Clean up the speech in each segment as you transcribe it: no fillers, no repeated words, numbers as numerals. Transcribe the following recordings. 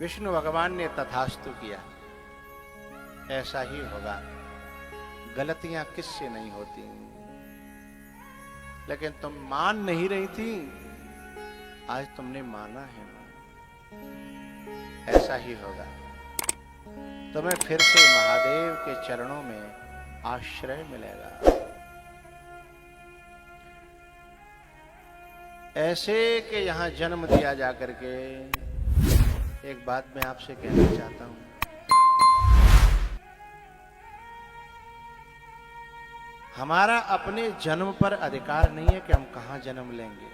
विष्णु भगवान ने तथास्तु किया, ऐसा ही होगा, गलतियां किससे नहीं होती। लेकिन तुम मान नहीं रही थी, आज तुमने माना है, ऐसा ही होगा। तुम्हें फिर से महादेव के चरणों में आश्रय मिलेगा। ऐसे कि यहां जन्म दिया जाकर के। एक बात मैं आपसे कहना चाहता हूं, हमारा अपने जन्म पर अधिकार नहीं है कि हम कहां जन्म लेंगे,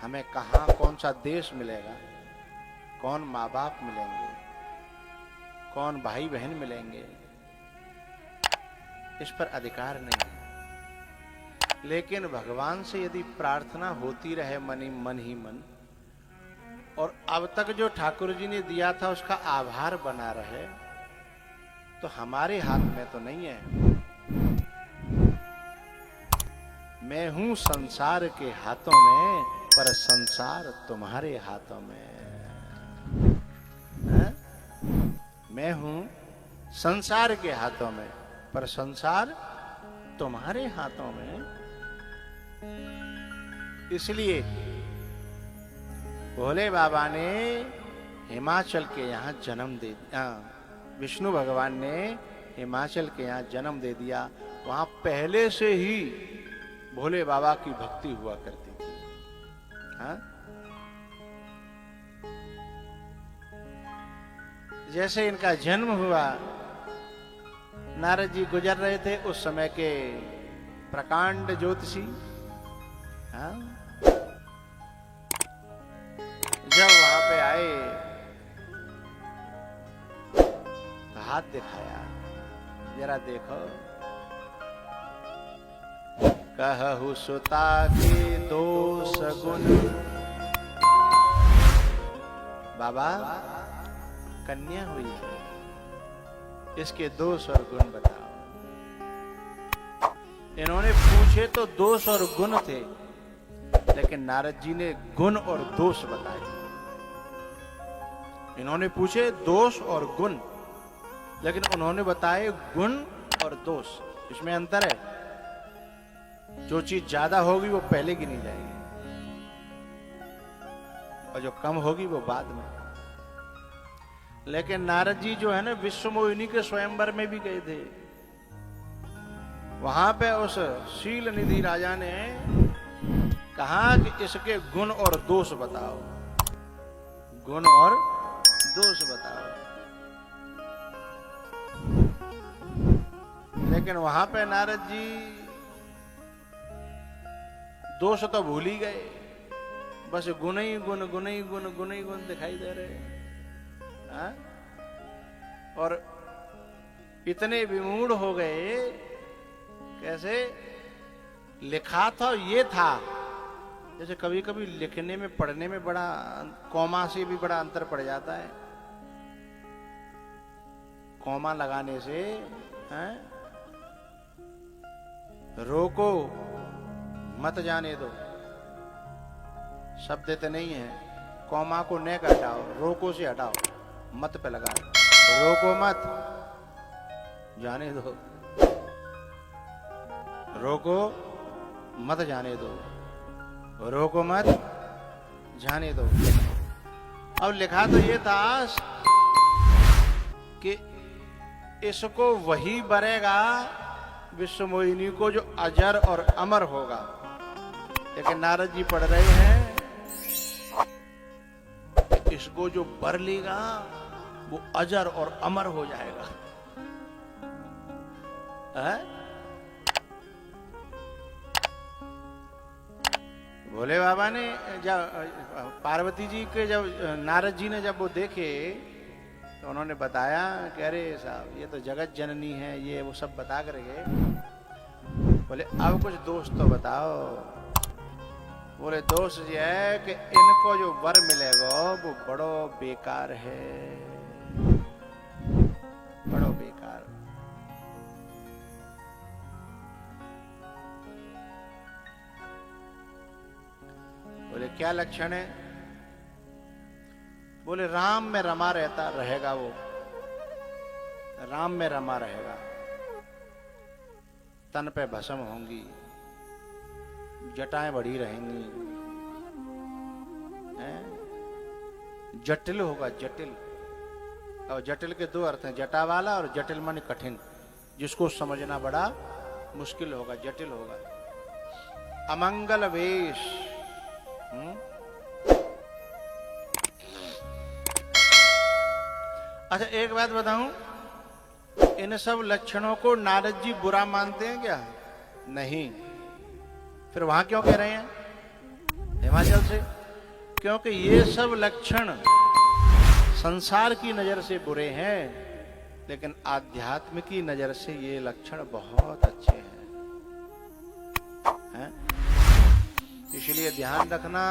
हमें कहां कौन सा देश मिलेगा, कौन माँ बाप मिलेंगे, कौन भाई बहन मिलेंगे, इस पर अधिकार नहीं है। लेकिन भगवान से यदि प्रार्थना होती रहे मन ही मन, और अब तक जो ठाकुर जी ने दिया था उसका आभार बना रहे, तो हमारे हाथ में तो नहीं है। मैं हूं संसार के हाथों में, पर संसार तुम्हारे हाथों में है? मैं हूं संसार के हाथों में, पर संसार तुम्हारे हाथों में। इसलिए भोले बाबा ने हिमाचल के यहां जन्म दे दिया, विष्णु भगवान ने हिमाचल के यहां जन्म दे दिया। वहां पहले से ही भोले बाबा की भक्ति हुआ करती थी। हाँ? जैसे इनका जन्म हुआ, नारद जी गुजर रहे थे उस समय के प्रकांड ज्योतिषी। हाँ? जब वहां पे आए, हाथ दिखाया, जरा देखो, कहु सुता के दोष गुण। बाबा कन्या हुई है, इसके दोष और गुण बताओ। इन्होंने पूछे तो दोष और गुण थे, लेकिन नारद जी ने गुण और दोष बताए। इन्होंने पूछे दोष और गुण, लेकिन उन्होंने बताए गुण और दोष। इसमें अंतर है। जो चीज ज्यादा होगी वो पहले गिनी जाएगी, और जो कम होगी वो बाद में। लेकिन नारद जी जो है ना, विश्व मोहिनी के स्वयंवर में भी गए थे। वहां पे उस शील निधि राजा ने कहा कि इसके गुण और दोष बताओ, गुण और दोष बताओ। लेकिन वहां पे नारद जी दोष तो भूल ही गए, बस गुण ही गुण, गुण ही गुण, गुण ही गुण दिखाई दे रहे। हाँ? और इतने विमूढ़ हो गए, कैसे लिखा था ये था। जैसे कभी कभी लिखने में पढ़ने में बड़ा कॉमा से भी बड़ा अंतर पड़ जाता है। कॉमा लगाने से है? रोको मत जाने दो, शब्द तो नहीं है। कॉमा को न हटाओ, रोको से हटाओ, मत पे लगाओ। रोको मत, जाने दो। रोको मत जाने दो, रोको मत जाने दो। अब लिखा तो ये था कि इसको वही बरेगा विश्व मोहिनी को जो अजर और अमर होगा। लेकिन नारद जी पढ़ रहे हैं, इसको जो बर लेगा वो अजर और अमर हो जाएगा। है? भोले बाबा ने जब पार्वती जी के जब नारद जी ने जब वो देखे, तो उन्होंने बताया कि अरे साहब ये तो जगत जननी है, ये वो सब बता कर गए। बोले अब कुछ दोष तो बताओ। बोले दोष ये है कि इनको जो वर मिलेगा वो बड़ो बेकार है, बड़ो बेकार। बोले क्या लक्षण है? बोले राम में रमा रहता रहेगा, वो राम में रमा रहेगा, तन पे भस्म होंगी, जटाएं बढ़ी रहेंगी, जटिल होगा, जटिल। और जटिल के दो अर्थ हैं, जटा वाला और जटिल माने कठिन, जिसको समझना बड़ा मुश्किल होगा, जटिल होगा। अमंगल वेश, अच्छा एक बात बताऊं, इन सब लक्षणों को नारद जी बुरा मानते हैं क्या? नहीं। फिर वहां क्यों कह रहे हैं हिमाचल से? क्योंकि ये सब लक्षण संसार की नजर से बुरे हैं, लेकिन आध्यात्म की नजर से ये लक्षण बहुत अच्छे हैं? इसलिए ध्यान रखना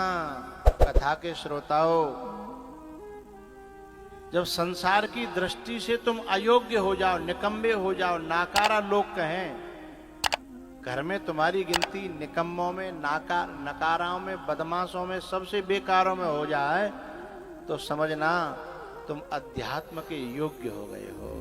कथा के श्रोताओं, जब संसार की दृष्टि से तुम अयोग्य हो जाओ, निकम्मे हो जाओ, नाकारा लोग कहें, घर में तुम्हारी गिनती निकम्मों में, नकाराओं में, बदमाशों में, सबसे बेकारों में हो जाए, तो समझना तुम अध्यात्म के योग्य हो गए हो।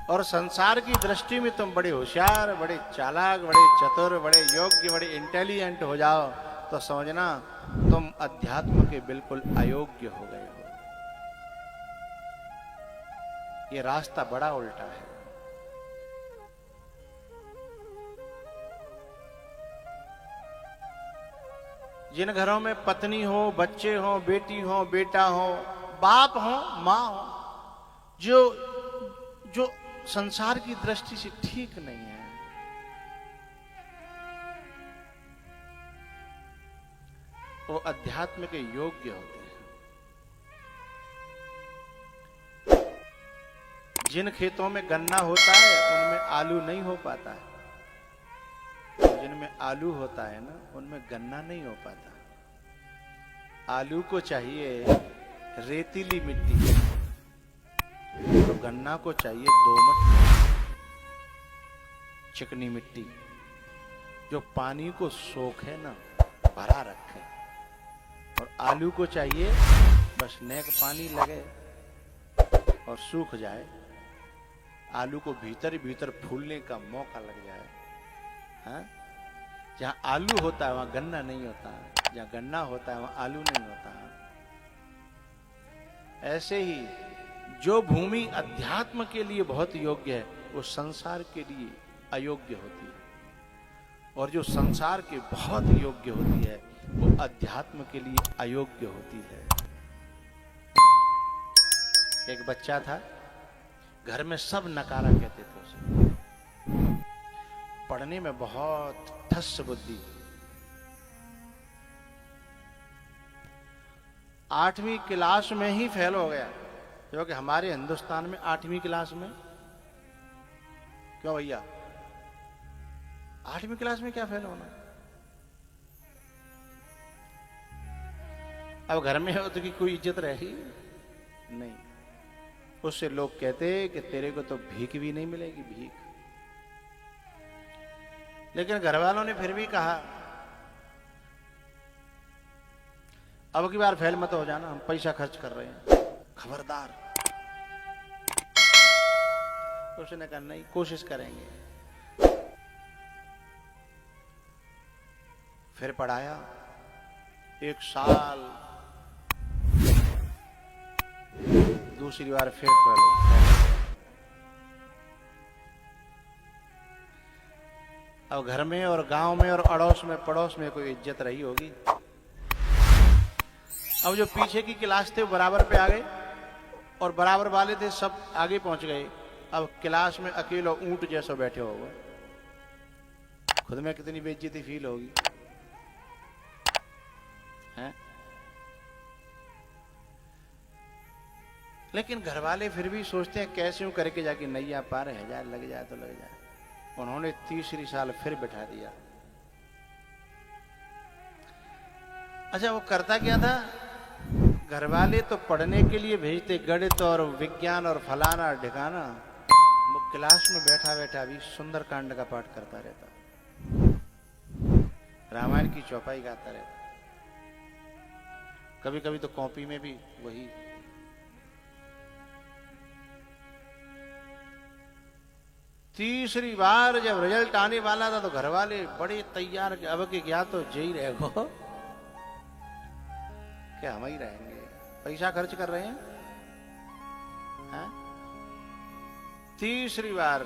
और संसार की दृष्टि में तुम बड़े होशियार, बड़े चालाक, बड़े चतुर, बड़े योग्य, बड़े इंटेलिजेंट हो जाओ, तो समझना तुम अध्यात्म के बिल्कुल अयोग्य हो गए हो। ये रास्ता बड़ा उल्टा है। जिन घरों में पत्नी हो, बच्चे हो, बेटी हो, बेटा हो, बाप हो, मां हो, जो संसार की दृष्टि से ठीक नहीं है, वो अध्यात्म के योग्य होते हैं। जिन खेतों में गन्ना होता है उनमें आलू नहीं हो पाता है, जिनमें आलू होता है ना उनमें गन्ना नहीं हो पाता। आलू को चाहिए रेतीली मिट्टी, तो गन्ना को चाहिए दोमट चिकनी मिट्टी, जो पानी को सोखे ना, भरा रखे। और आलू को चाहिए बस नेक पानी लगे और सूख जाए, आलू को भीतर ही भीतर फूलने का मौका लग जाए। हाँ? जहां आलू होता है वहां गन्ना नहीं होता, जहां गन्ना होता है वहां आलू नहीं होता। ऐसे ही जो भूमि अध्यात्म के लिए बहुत योग्य है, वो संसार के लिए अयोग्य होती है, और जो संसार के बहुत योग्य होती है वो अध्यात्म के लिए अयोग्य होती है। एक बच्चा था, घर में सब नकारा कहते थे उसे, पढ़ने में बहुत ठस बुद्धि। 8वीं क्लास में ही फेल हो गया, क्योंकि हमारे हिंदुस्तान में 8वीं क्लास में, क्यों भैया 8वीं क्लास में क्या फेल होना? अब घर में हो तो की कोई इज्जत रही नहीं। उससे लोग कहते कि तेरे को तो भीख भी नहीं मिलेगी, भीख। लेकिन घर वालों ने फिर भी कहा अब की बार फेल मत हो जाना, हम पैसा खर्च कर रहे हैं, खबरदार। उसने कहा नहीं, कोशिश करेंगे। फिर पढ़ाया 1 साल, दूसरी बार फिर फेल हो। अब घर में और गांव में और अड़ोस में पड़ोस में कोई इज्जत रही होगी। अब जो पीछे की क्लास थे वो बराबर पे आ गए, और बराबर वाले थे सब आगे पहुंच गए। अब क्लास में अकेला ऊंट जैसा बैठे हो गए, खुद में कितनी बेइज्जती फील होगी, हैं? लेकिन घर वाले फिर भी सोचते हैं कैसे यूं करके जाके नैया पार रह जाए, लग जाए तो लग जाए। उन्होंने तीसरी साल फिर बिठा दिया। अच्छा, वो करता क्या था, घर वाले तो पढ़ने के लिए भेजते गणित और विज्ञान और फलाना ढिकाना, वो क्लास में बैठा बैठा भी सुंदरकांड का पाठ करता रहता, रामायण की चौपाई गाता रहता, कभी कभी तो कॉपी में भी वही। तीसरी बार जब रिजल्ट आने वाला था तो घर वाले बड़े तैयार, अब के क्या तो जय रहेगो, क्या हम ही रहेंगे, पैसा खर्च कर रहे हैं। तीसरी बार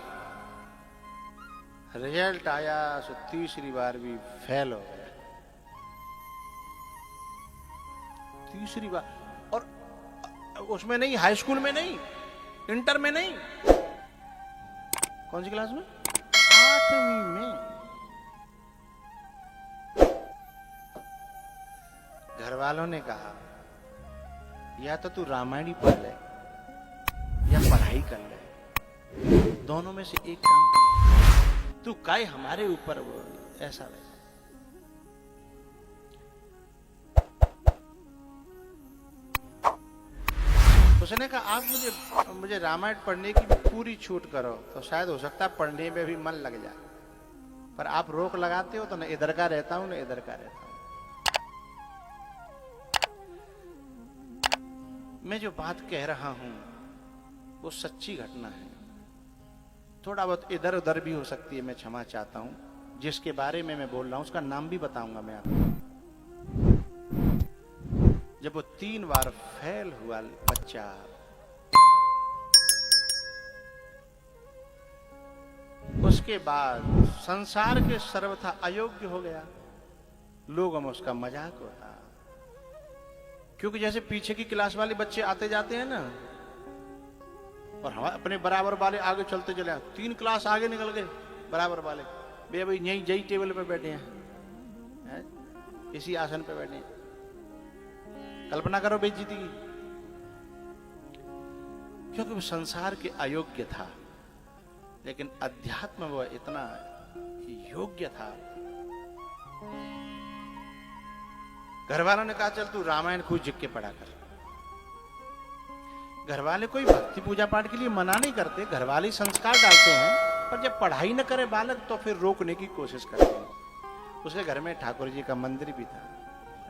रिजल्ट आया तो तीसरी बार भी फेल हो गया, तीसरी बार। और उसमें नहीं, हाई स्कूल में नहीं, इंटर में नहीं, कौन सी क्लास में? 8वीं में। घर वालों ने कहा या तो तू रामायण ही पढ़ ले या पढ़ाई कर ले, दोनों में से एक काम कर, तू काय हमारे ऊपर वो ऐसा वैसा। उसने कहा आप मुझे रामायण पढ़ने की पूरी छूट करो तो शायद हो सकता है पढ़ने में भी मन लग जाए, पर आप रोक लगाते हो तो न इधर का रहता हूं न इधर का रहता हूं। मैं जो बात कह रहा हूं वो सच्ची घटना है, थोड़ा बहुत इधर उधर भी हो सकती है, मैं क्षमा चाहता हूं। जिसके बारे में मैं बोल रहा हूं उसका नाम भी बताऊंगा मैं आपको। जब वो 3 बार फेल हुआ बच्चा, उसके बाद संसार के सर्वथा अयोग्य हो गया, लोगों में उसका मजाक होता, क्योंकि जैसे पीछे की क्लास वाले बच्चे आते जाते हैं ना, और हम अपने बराबर वाले आगे चलते चले, 3 क्लास आगे निकल गए बराबर वाले, भैया भाई यही जई टेबल पे बैठे हैं, इसी आसन पे बैठे हैं। कल्पना करो बेइज्जती की, क्योंकि वो संसार के अयोग्य था, लेकिन अध्यात्म वो इतना योग्य था। घर वालों ने कहा चल तू रामायण खूब जिक के पढ़ा कर। घर वाले कोई भक्ति पूजा पाठ के लिए मना नहीं करते, घर वाले संस्कार डालते हैं, पर जब पढ़ाई न करे बालक तो फिर रोकने की कोशिश करते हैं। उसके घर में ठाकुर जी का मंदिर भी था,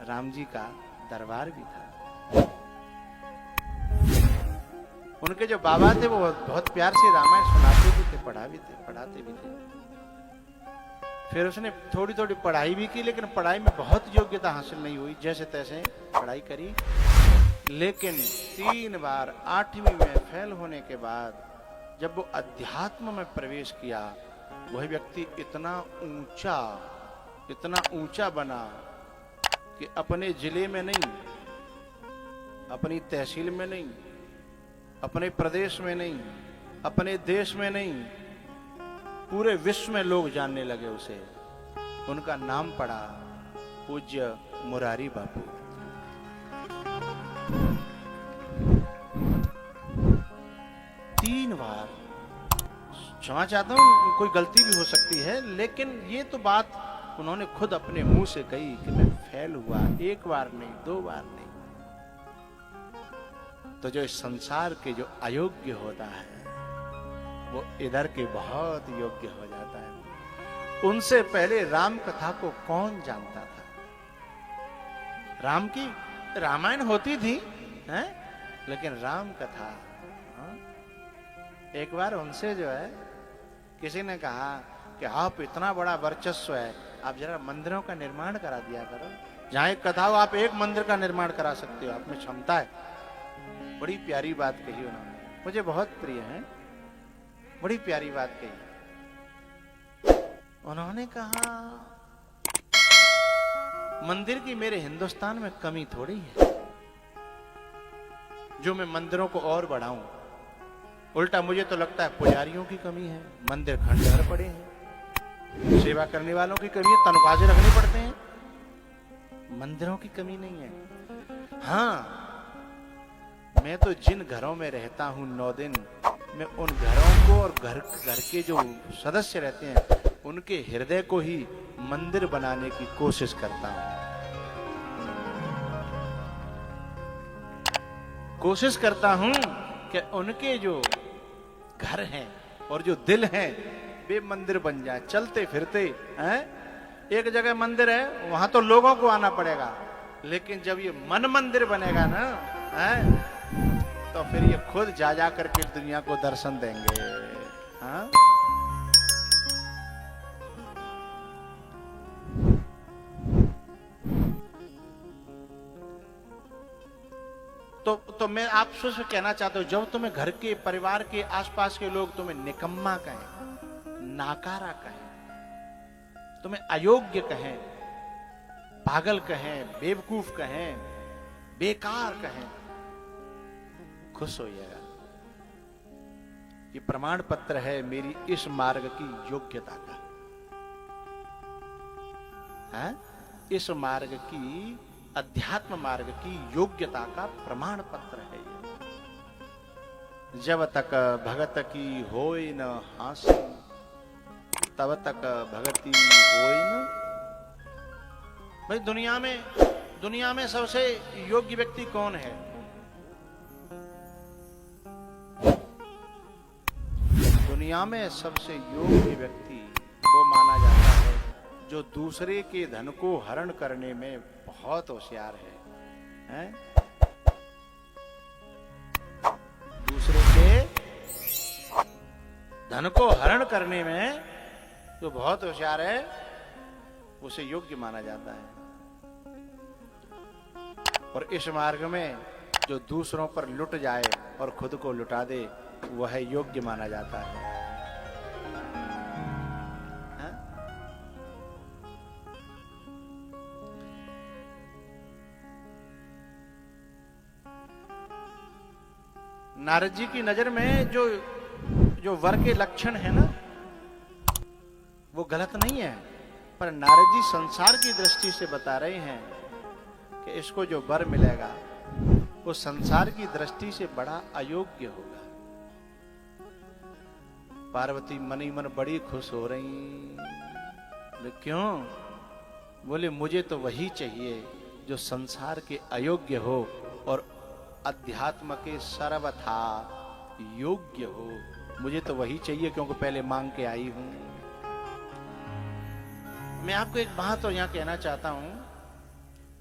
राम जी का दरबार भी था। उनके जो बाबा थे वो बहुत प्यार से रामायण सुनाते भी थे, पढ़ाते भी थे। फिर उसने थोड़ी थोड़ी पढ़ाई भी की, लेकिन पढ़ाई में बहुत योग्यता हासिल नहीं हुई, जैसे तैसे पढ़ाई करी, लेकिन 3 बार 8वीं में फेल होने के बाद जब वो अध्यात्म में प्रवेश किया, वह व्यक्ति इतना ऊंचा बना कि अपने जिले में नहीं, अपनी तहसील में नहीं, अपने प्रदेश में नहीं, अपने देश में नहीं, पूरे विश्व में लोग जानने लगे उसे। उनका नाम पड़ा पूज्य मुरारी बापू। तीन बार, क्षमा चाहता हूं कोई गलती भी हो सकती है, लेकिन ये तो बात उन्होंने खुद अपने मुंह से कही कि मैं फेल हुआ, 1 बार नहीं, 2 बार नहीं। तो जो इस संसार के जो अयोग्य होता है वो इधर के बहुत योग्य हो जाता है। उनसे पहले राम कथा को कौन जानता था? राम की रामायण होती थी हैं? लेकिन राम कथा, एक बार उनसे जो है किसी ने कहा कि आप इतना बड़ा वर्चस्व है, आप जरा मंदिरों का निर्माण करा दिया करो, जहां एक कथा हो आप एक मंदिर का निर्माण करा सकते हो, आप में क्षमता है। बड़ी प्यारी बात कही उन्होंने, मुझे बहुत प्रिय है, बड़ी प्यारी बात कही। उन्होंने कहा मंदिर की मेरे हिंदुस्तान में कमी थोड़ी है जो मैं मंदिरों को और बढ़ाऊं, उल्टा मुझे तो लगता है पुजारियों की कमी है, मंदिर खंडहर पड़े हैं, सेवा करने वालों की कमी है, तनख्वाहें रखने पड़ते हैं, मंदिरों की कमी नहीं है। हाँ, मैं तो जिन घरों में रहता हूं 9 दिन, मैं उन घरों को और घर के जो सदस्य रहते हैं उनके हृदय को ही मंदिर बनाने की कोशिश करता हूं। कोशिश करता हूं कि उनके जो घर हैं और जो दिल है वे मंदिर बन जाए, चलते फिरते हैं। एक जगह मंदिर है, वहां तो लोगों को आना पड़ेगा, लेकिन जब ये मन मंदिर बनेगा ना, हैं, तो फिर ये खुद जा जा करके दुनिया को दर्शन देंगे। हाँ? तो मैं आपसे कहना चाहता हूं, जब तुम्हें घर के परिवार के आसपास के लोग तुम्हें निकम्मा कहें, नाकारा कहें, तुम्हें अयोग्य कहें, पागल कहें, बेवकूफ कहें, बेकार कहें, खुश होइएगा। ये प्रमाण पत्र है मेरी इस मार्ग की योग्यता का। है? इस मार्ग की, अध्यात्म मार्ग की योग्यता का प्रमाण पत्र है ये। जब तक भगत की होय न हासि, तब तक भगति होय न। भाई दुनिया में सबसे योग्य व्यक्ति कौन है? दुनिया में सबसे योग्य व्यक्ति वो माना जाता है जो दूसरे के धन को हरण करने में बहुत होशियार है, हैं? दूसरे के धन को हरण करने में जो बहुत होशियार है, उसे योग्य माना जाता है। और इस मार्ग में जो दूसरों पर लुट जाए और खुद को लुटा दे, वह योग्य माना जाता है। नारद जी की नजर में जो वर के लक्षण है ना, वो गलत नहीं है, पर नारद जी संसार की दृष्टि से बता रहे हैं कि इसको जो वर मिलेगा वो संसार की दृष्टि से बड़ा अयोग्य होगा। पार्वती मन ही मन बड़ी खुश हो रही। क्यों? बोले मुझे तो वही चाहिए जो संसार के अयोग्य हो और अध्यात्म के सर्वथा योग्य हो। मुझे तो वही चाहिए, क्योंकि पहले मांग के आई हूं। मैं आपको एक बात और यहां कहना चाहता हूं,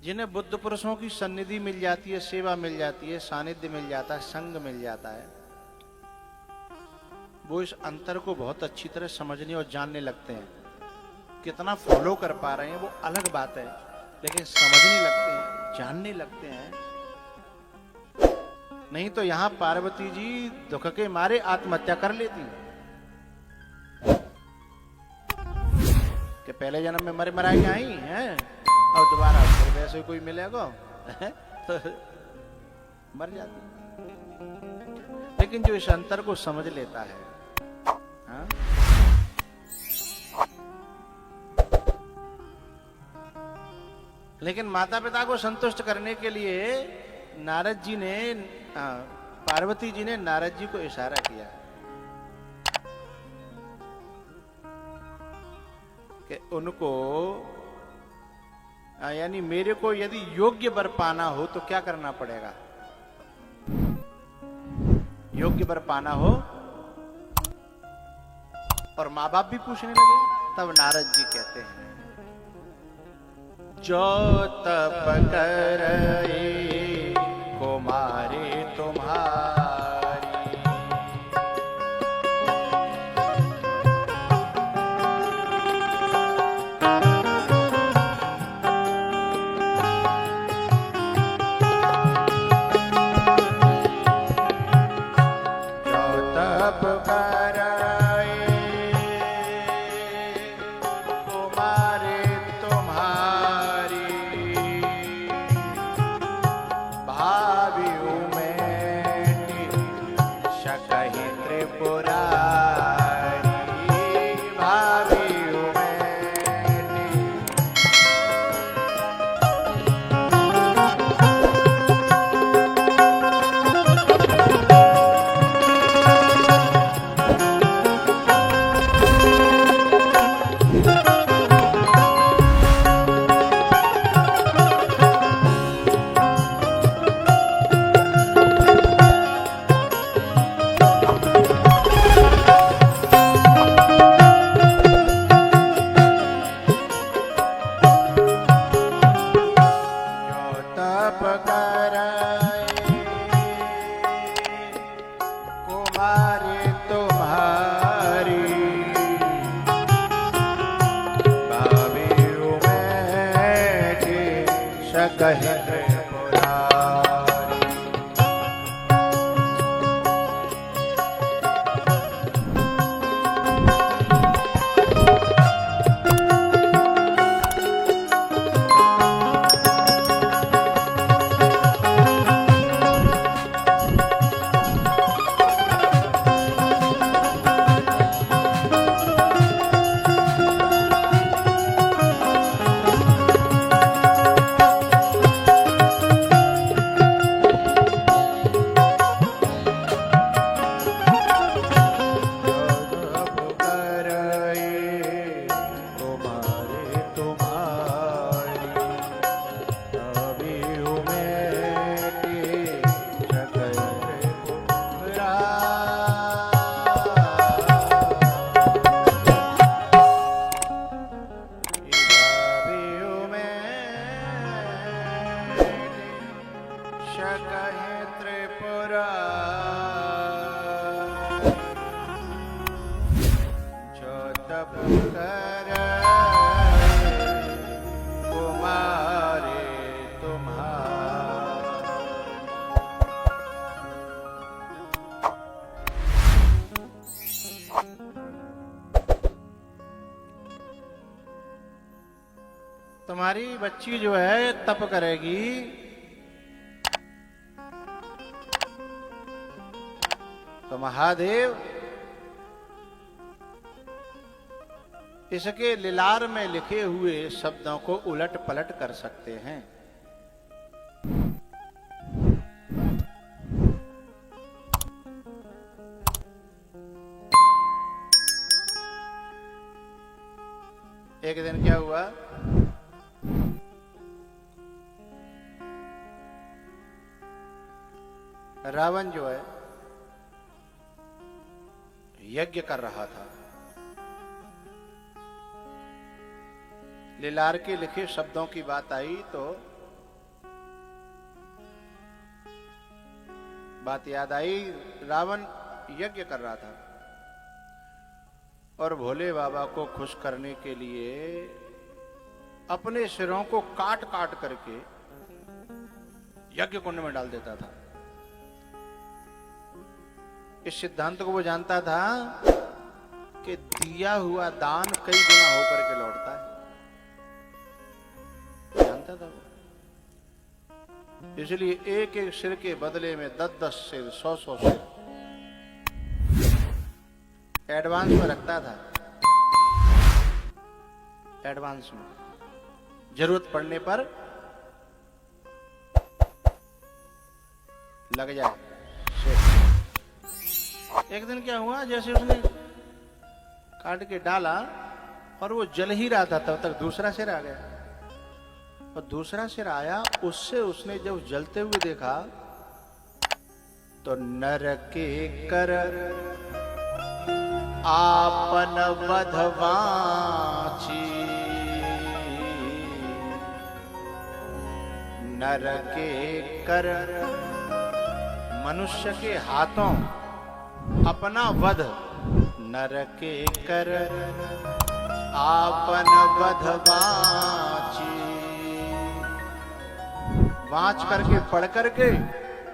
जिन्हें बुद्ध पुरुषों की सन्निधि मिल जाती है, सेवा मिल जाती है, सानिध्य मिल जाता है, संग मिल जाता है, वो इस अंतर को बहुत अच्छी तरह समझने और जानने लगते हैं। कितना फॉलो कर पा रहे हैं वो अलग बात है, लेकिन समझने लगते हैं, जानने लगते हैं। नहीं तो यहां पार्वती जी दुख के मारे आत्महत्या कर लेती कि पहले जन्म में मरे मरा के आई हैं और दोबारा फिर वैसे कोई मिलेगा तो मर जाती। लेकिन जो इस अंतर को समझ लेता है, हाँ? लेकिन माता पिता को संतुष्ट करने के लिए नारद जी ने, पार्वती जी ने नारद जी को इशारा किया कि उनको, यानी मेरे को यदि योग्य वर पाना हो तो क्या करना पड़ेगा? योग्य वर पाना हो। और माँ बाप भी पूछने लगे। तब नारद जी कहते हैं, जो तप करे कुमारी तुम्हारी, जो तप करे कुमारी तुम्हारी, भावियों शकहि त्रिपुरारी, भावियों शकहि त्रिपुरारी। तुम्हारी बच्ची जो है तप करेगी, तो महादेव इसके लिलार में लिखे हुए शब्दों को उलट पलट कर सकते हैं। एक दिन क्या हुआ, रावण जो है यज्ञ कर रहा था। लिलार के लिखे शब्दों की बात आई तो बात याद आई, रावण यज्ञ कर रहा था और भोले बाबा को खुश करने के लिए अपने सिरों को काट काट करके यज्ञ कुंड में डाल देता था। इस सिद्धांत को वो जानता था कि दिया हुआ दान कई गुना होकर के लौटता है, जानता था वो। इसलिए एक एक सिर के बदले में 10-10 सिर, 100-100 सिर एडवांस में रखता था। एडवांस में जरूरत पड़ने पर लग जाए। एक दिन क्या हुआ, जैसे उसने काट के डाला और वो जल ही रहा था, तब तक दूसरा सिर आ गया। और दूसरा सिर आया, उससे उसने जब जलते हुए देखा तो नर के कर आपन वधवाची, नर के कर मनुष्य के हाथों अपना वध, नर के कर आपन वधवाची, वाच करके पढ़ करके।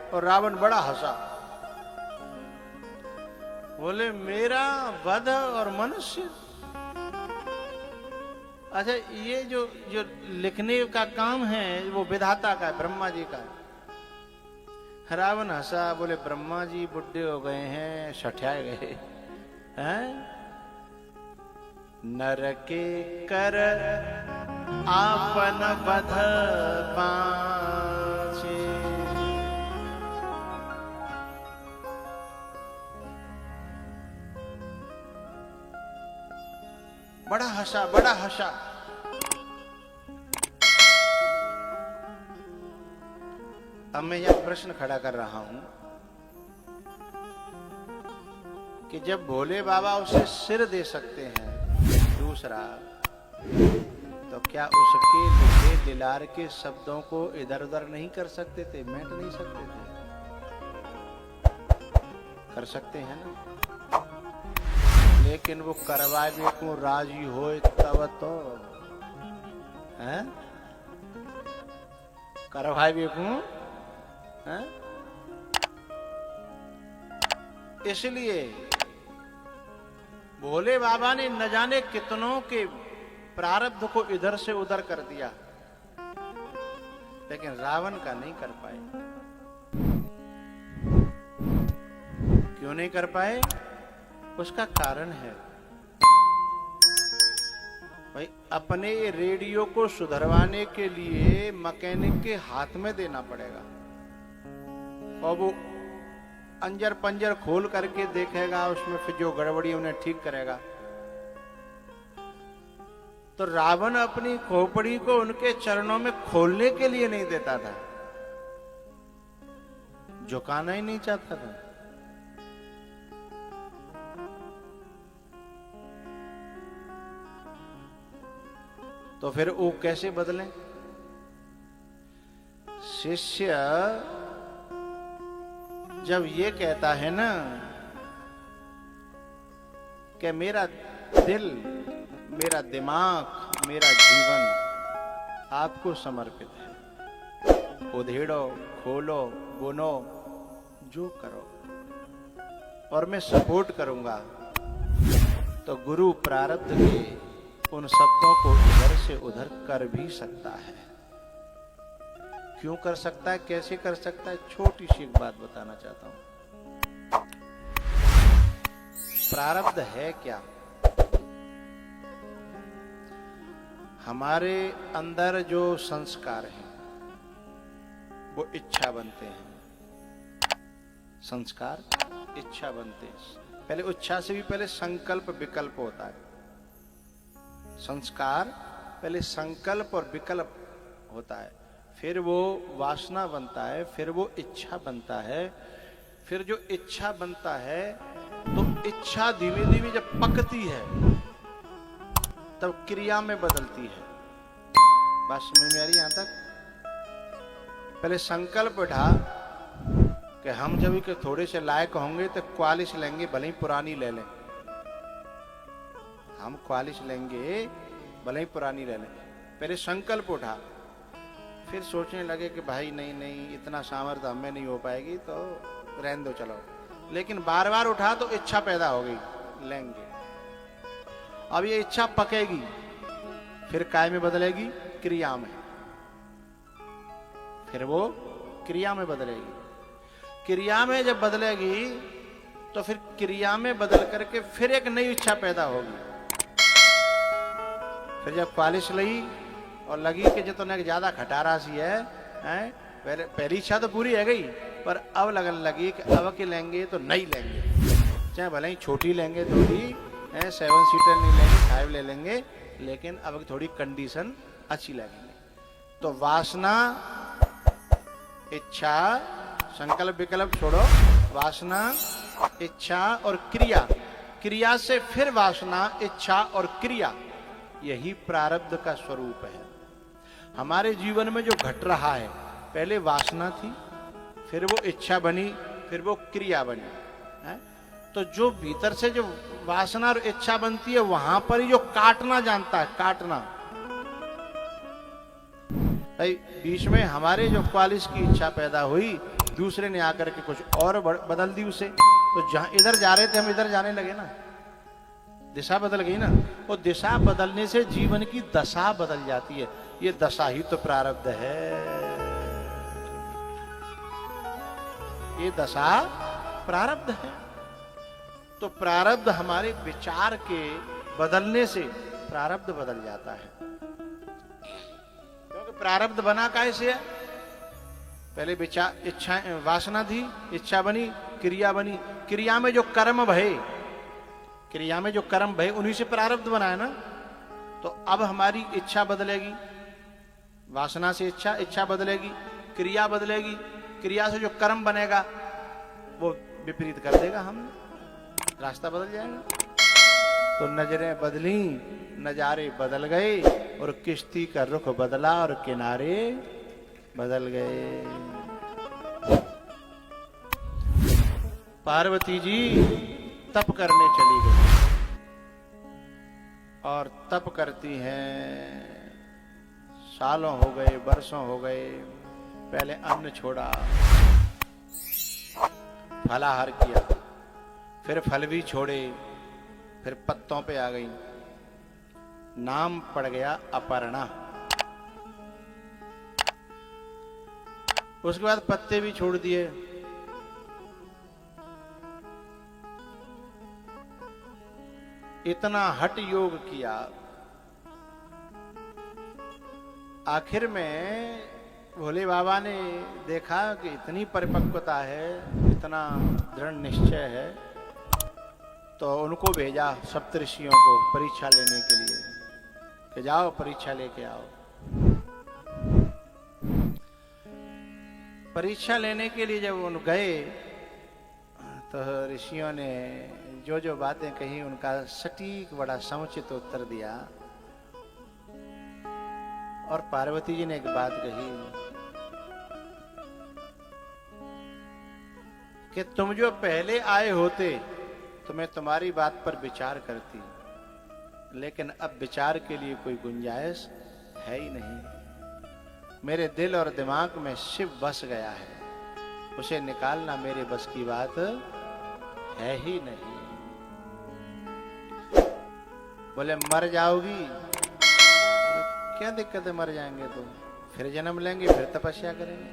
और रावण बड़ा हंसा, बोले मेरा वध और मनुष्य, अच्छा ये जो लिखने का काम है वो विधाता का है, ब्रह्मा जी का है। रावण हंसा, बोले ब्रह्मा जी बुढ़े हो गए हैं, सठियाए गए हैं। नर के कर आपन वध पाछे, बड़ा हंसा, बड़ा हंसा। अब मैं यह प्रश्न खड़ा कर रहा हूं कि जब भोले बाबा उसे सिर दे सकते हैं दूसरा, तो क्या उसके लिखे लिलार के शब्दों को इधर उधर नहीं कर सकते थे, मिट नहीं सकते थे? कर सकते हैं ना। लेकिन वो करवावे को राजी हो तब तो है। कर भाई बेकू हैं? इसलिए भोले बाबा ने न जाने कितनों के प्रारब्ध को इधर से उधर कर दिया, लेकिन रावण का नहीं कर पाए। क्यों नहीं कर पाए? उसका कारण है भाई, अपने रेडियो को सुधरवाने के लिए मैकेनिक के हाथ में देना पड़ेगा, और वो अंजर पंजर खोल करके देखेगा, उसमें फिर जो गड़बड़ी उन्हें ठीक करेगा। तो रावण अपनी खोपड़ी को उनके चरणों में खोलने के लिए नहीं देता था, झुकाना ही नहीं चाहता था। तो फिर वो कैसे बदले? शिष्य जब ये कहता है ना कि मेरा दिल, मेरा दिमाग, मेरा जीवन आपको समर्पित है, उधेड़ो, खोलो, बुनो, जो करो, और मैं सपोर्ट करूंगा, तो गुरु प्रारब्ध के उन शब्दों को इधर से उधर कर भी सकता है। क्यों कर सकता है, कैसे कर सकता है? छोटी सी एक बात बताना चाहता हूं। प्रारब्ध है क्या? हमारे अंदर जो संस्कार हैं वो इच्छा बनते हैं। संस्कार इच्छा बनते हैं। पहले इच्छा से भी पहले संकल्प विकल्प होता है। संस्कार पहले संकल्प और विकल्प होता है, फिर वो वासना बनता है, फिर वो इच्छा बनता है। फिर जो इच्छा बनता है तो इच्छा धीमे धीमे जब पकती है तब क्रिया में बदलती है। बात समझ में आ रही? यहां तक पहले संकल्प उठा कि हम जब के थोड़े से लायक होंगे तो क्वालिश लेंगे, भले ही पुरानी ले लें। हम क्वालिश लेंगे, भले ही पुरानी ले लें। पहले संकल्प उठा, फिर सोचने लगे कि भाई नहीं नहीं, इतना सामर्थ्य हमें नहीं हो पाएगी, तो रहने दो, चलो। लेकिन बार बार उठा तो इच्छा पैदा हो गई, लेंगे। अब ये इच्छा पकेगी, फिर काय में बदलेगी? क्रिया में। फिर वो क्रिया में बदलेगी। क्रिया में जब बदलेगी तो फिर क्रिया में बदल करके फिर एक नई इच्छा पैदा होगी। फिर जब क्वालिश लगी और लगी कि जो तो ज्यादा खटारा सी है, पहली इच्छा तो पूरी है गई, पर अब लगने लगी कि अब के लेंगे तो नहीं लेंगे, चाहे भले ही छोटी लेंगे तो भी 7 सीटर नहीं लेंगे, 5 ले लेंगे, लेकिन अब थोड़ी कंडीशन अच्छी लगेगी। तो वासना, इच्छा, संकल्प विकल्प छोड़ो, वासना, इच्छा और क्रिया, क्रिया से फिर वासना, इच्छा और क्रिया, यही प्रारब्ध का स्वरूप है। हमारे जीवन में जो घट रहा है, पहले वासना थी, फिर वो इच्छा बनी, फिर वो क्रिया बनी है? तो जो भीतर से जो वासना और इच्छा बनती है, वहां पर ही जो काटना जानता है, काटना। बीच में हमारे जो क्वालिश की इच्छा पैदा हुई, दूसरे ने आकर के कुछ और बदल दी उसे, तो जहां इधर जा रहे थे हम इधर जाने लगे ना, दिशा बदल गई ना। वो दिशा बदलने से जीवन की दशा बदल जाती है। ये दशा ही तो प्रारब्ध है। ये दशा प्रारब्ध है। तो प्रारब्ध हमारे विचार के बदलने से प्रारब्ध बदल जाता है। क्योंकि प्रारब्ध बना कैसे है? पहले विचार, इच्छा, वासना थी, इच्छा बनी, क्रिया बनी। क्रिया में जो कर्म भये, क्रिया में जो कर्म भये, उन्हीं से प्रारब्ध बना है ना। तो अब हमारी इच्छा बदलेगी, वासना से इच्छा, इच्छा बदलेगी, क्रिया बदलेगी, क्रिया से जो कर्म बनेगा वो विपरीत कर देगा, हम रास्ता बदल जाएगा। तो नजरें बदली, नजारे बदल गए, और किश्ती का रुख बदला और किनारे बदल गए। पार्वती जी तप करने चली गई, और तप करती हैं, सालों हो गए, वर्षों हो गए, पहले अन्न छोड़ा, फलाहार किया, फिर फल भी छोड़े, फिर पत्तों पे आ गई। नाम पड़ गया अपर्णा। उसके बाद पत्ते भी छोड़ दिए। इतना हठ योग किया, आखिर में भोले बाबा ने देखा कि इतनी परिपक्वता है, इतना दृढ़ निश्चय है, तो उनको भेजा सप्तऋषियों को परीक्षा लेने के लिए कि जाओ परीक्षा लेके आओ। परीक्षा लेने के लिए जब उन गए तो ऋषियों ने जो जो बातें कही उनका सटीक बड़ा समुचित उत्तर दिया। और पार्वती जी ने एक बात कही कि तुम जो पहले आए होते तो मैं तुम्हारी बात पर विचार करती, लेकिन अब विचार के लिए कोई गुंजाइश है ही नहीं। मेरे दिल और दिमाग में शिव बस गया है, उसे निकालना मेरे बस की बात है ही नहीं। बोले मर जाओगी? क्या दिक्कत है, मर जाएंगे तो फिर जन्म लेंगे, फिर तपस्या करेंगे।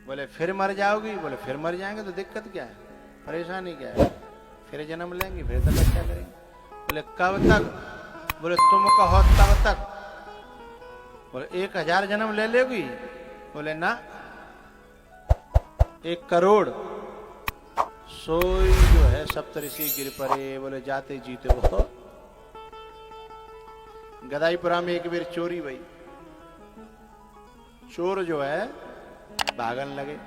बोले फिर मर जाओगी? बोले फिर मर जाएंगे तो दिक्कत क्या है, परेशानी क्या है, फिर जन्म लेंगे, फिर तपस्या करेंगे। बोले कब तक? बोले तुम कहो तब तक। बोले 1000 जन्म ले लेगी? बोले ना, 1 करोड़। सोई जो है सप्तऋषि गिर पड़े, बोले जाते जीते वो। गदाईपुरा में एक बार चोरी हुई। चोर जो है भागन लगे।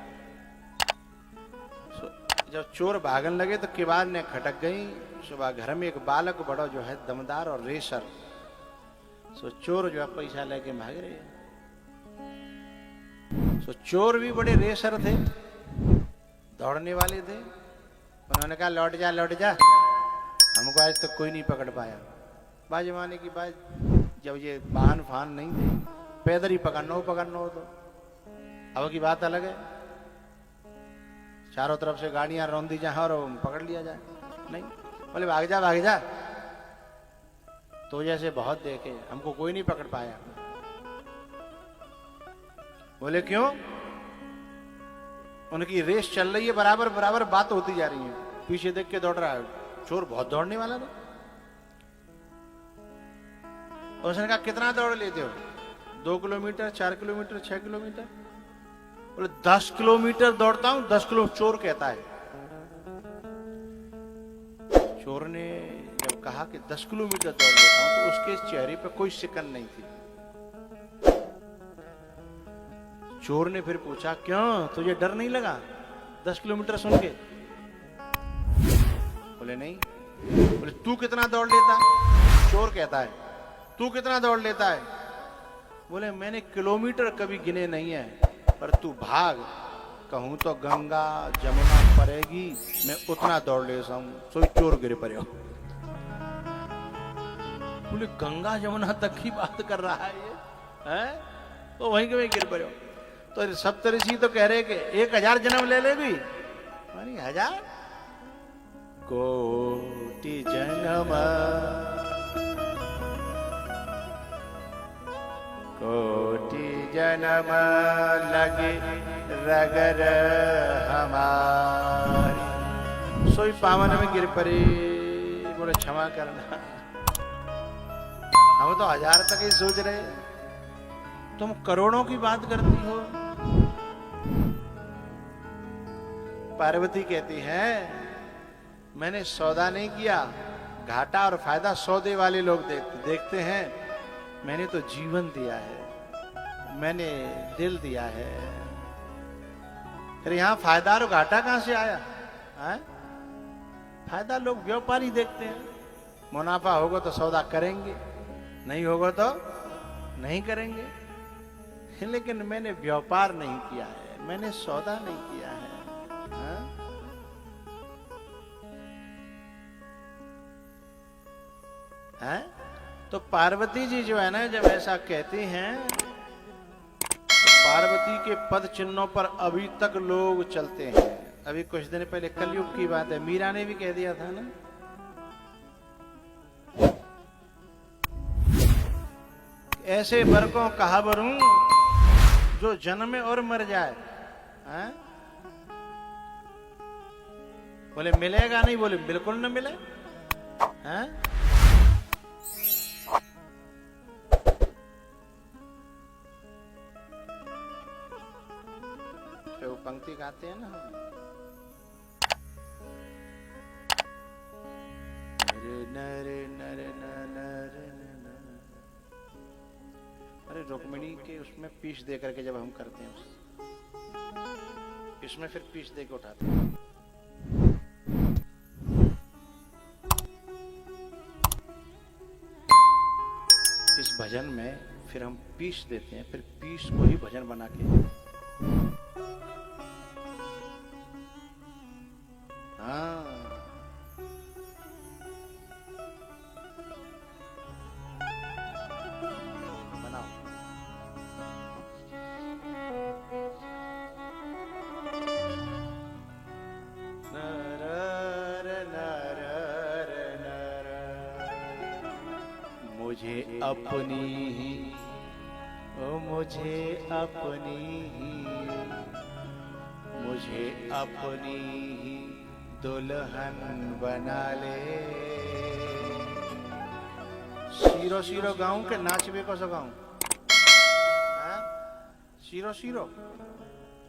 जब चोर भागन लगे तो किवाड़ ने खटक गई। सुबह घर में एक बालक बड़ा जो है दमदार और रेसर। सो चोर जो है पैसा लेके भाग रहे। सो चोर भी बड़े रेसर थे, दौड़ने वाले थे। उन्होंने कहा लौट जा लौट जा, हमको आज तक कोई नहीं पकड़ पाया। बा जमाने की बात, जब ये वाहन फान नहीं थे, पैदल ही पकड़ना हो तो अब की बात अलग है। चारों तरफ से गाड़ियां रौंदी जाए और पकड़ लिया जाए, नहीं। बोले भाग जा तो जैसे बहुत देखे, हमको कोई नहीं पकड़ पाया। बोले क्यों? उनकी रेस चल रही है, बराबर बराबर बात होती जा रही है। पीछे देख के दौड़ रहा है चोर, बहुत दौड़ने वाला था। उसने कहा कितना दौड़ लेते हो? 2 किलोमीटर, 4 किलोमीटर, 6 किलोमीटर। बोले 10 किलोमीटर दौड़ता हूं। 10 किलो चोर कहता है। चोर ने जब कहा कि 10 किलोमीटर दौड़ लेता हूं तो उसके चेहरे पे कोई शिकन नहीं थी। चोर ने फिर पूछा क्यों, तुझे डर नहीं लगा 10 किलोमीटर सुन के? बोले नहीं। बोले तू कितना दौड़ लेता? चोर कहता है तू कितना दौड़ लेता है? बोले मैंने किलोमीटर कभी गिने नहीं है, पर तू भाग, कहूं तो गंगा जमुना पड़ेगी, मैं उतना दौड़ लेता हूं। सोई चोर गिर पड़े। बोले गंगा जमुना तक की बात कर रहा है ये, है? तो वहीं के वहीं गिर पड़े। तो सप्तऋषि तो कह रहे कि 1000 जन्म ले लेगी? 1000 कोटि जन्म, कोटि जन्म लगे रगर हमारी। सोई पावन में गिर पड़े। बोले क्षमा करना, हम तो 1000 तक ही सोच रहे, तुम करोड़ों की बात करती हो। पार्वती कहती है मैंने सौदा नहीं किया, घाटा और फायदा सौदे वाले लोग देखते हैं। मैंने तो जीवन दिया है, मैंने दिल दिया है। फिर यहां फायदा और घाटा कहां से आया? है? फायदा लोग व्यापारी देखते हैं, मुनाफा होगा तो सौदा करेंगे, नहीं होगा तो नहीं करेंगे। लेकिन मैंने व्यापार नहीं किया है, मैंने सौदा नहीं किया है। तो पार्वती जी जो है ना, जब ऐसा कहती हैं तो पार्वती के पद चिन्हों पर अभी तक लोग चलते हैं। अभी कुछ दिन पहले कलयुग की बात है, मीरा ने भी कह दिया था ना, ऐसे वर को कहा वरूं जो जन्मे और मर जाए। हैं? बोले मिलेगा नहीं, बोले बिल्कुल न मिले। हैं? तो पंक्ति गाते हैं ना हम, नर नर नर नर। अरे रुक्मिणी के उसमें पीस दे करके जब हम करते हैं, इसमें फिर पीस दे के उठाते हैं। इस भजन में फिर हम पीस देते हैं, फिर पीस को ही भजन बना के। हाँ, बनाओ। मुझे अपनी ही, ओ मुझे अपनी ही, मुझे अपनी ही दुल्हन बना ले। शीरो शीरो गाऊं के नाचबे को सो गाऊं? शीरो शीरो,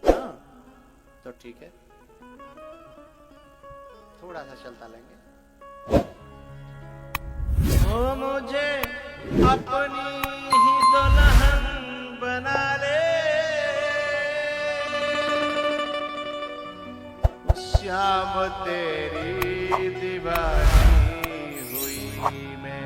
हाँ तो ठीक है, थोड़ा सा चलता लेंगे। ओ मुझे अपनी ही दुल्हन बना ले, श्याम तेरी दीवानी हुई मैं।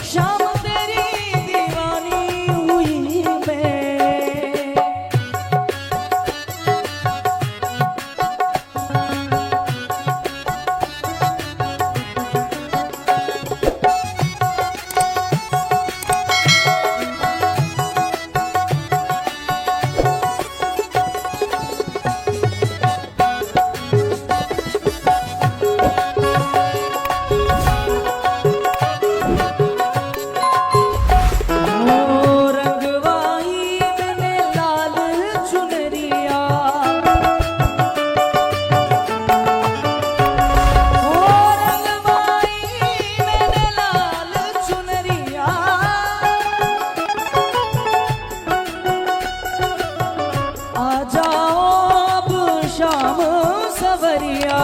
श्याम तेरी दीवानी दिया,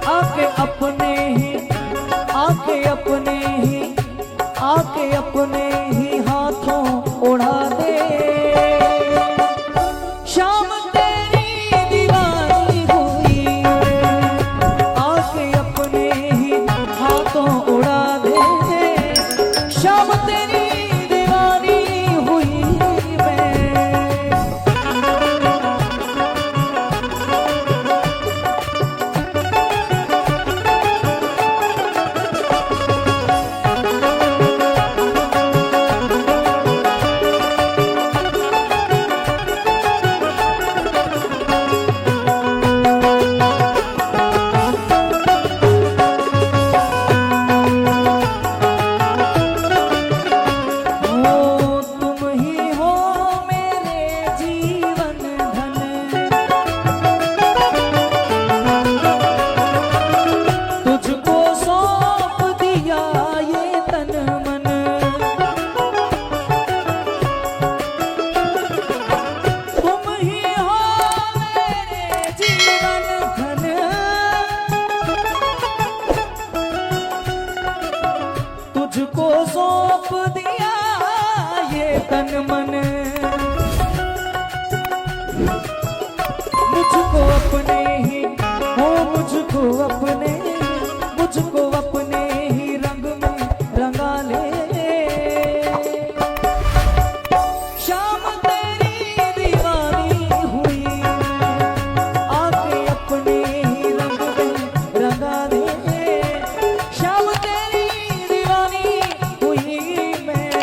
आके अपने ही हाथों उड़ा दे। शाम तेरी दीवानी हुई, आके अपने ही हाथों उड़ा दे। शाम तेरी दीवानी हुई मैं। तुझको सौंप दिया ये तन मन, मुझको अपने ही हो, मुझको अपने ही रंग में रंगा ले। शाम तेरी दीवानी हुई, आके अपने ही रंग में रंगा ले। शाम तेरी दीवानी हुई मैं।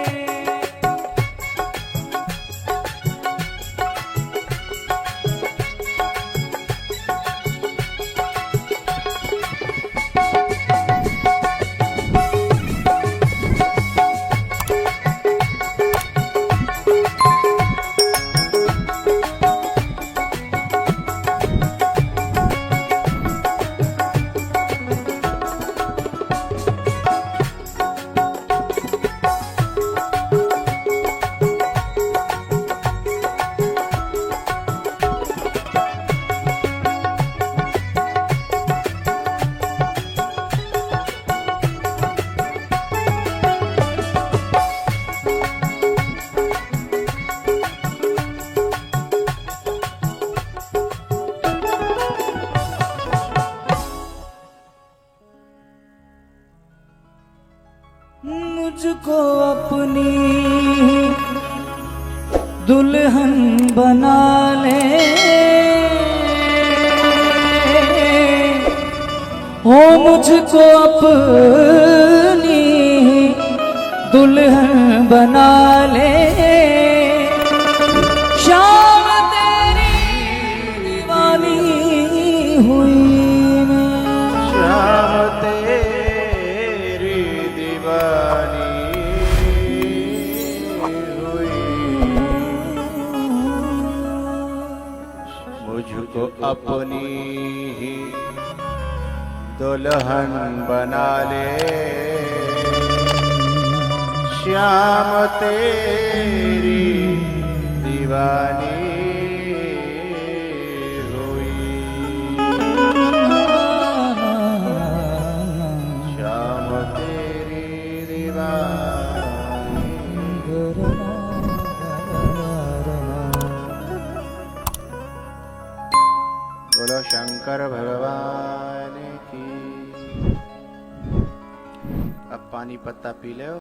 मुझको अपनी दुल्हन बना ले, हो मुझको अपनी दुल्हन बना ले। शाम तेरी दीवानी हुई मैं। शाम तेरी दीवानी हुई, मुझको अपनी ही दुल्हन बना ले। श्याम तेरी दीवानी हुई, श्याम तेरी दीवानी। बोलो शंकर भगवान की। अब पानी पत्ता पी ले।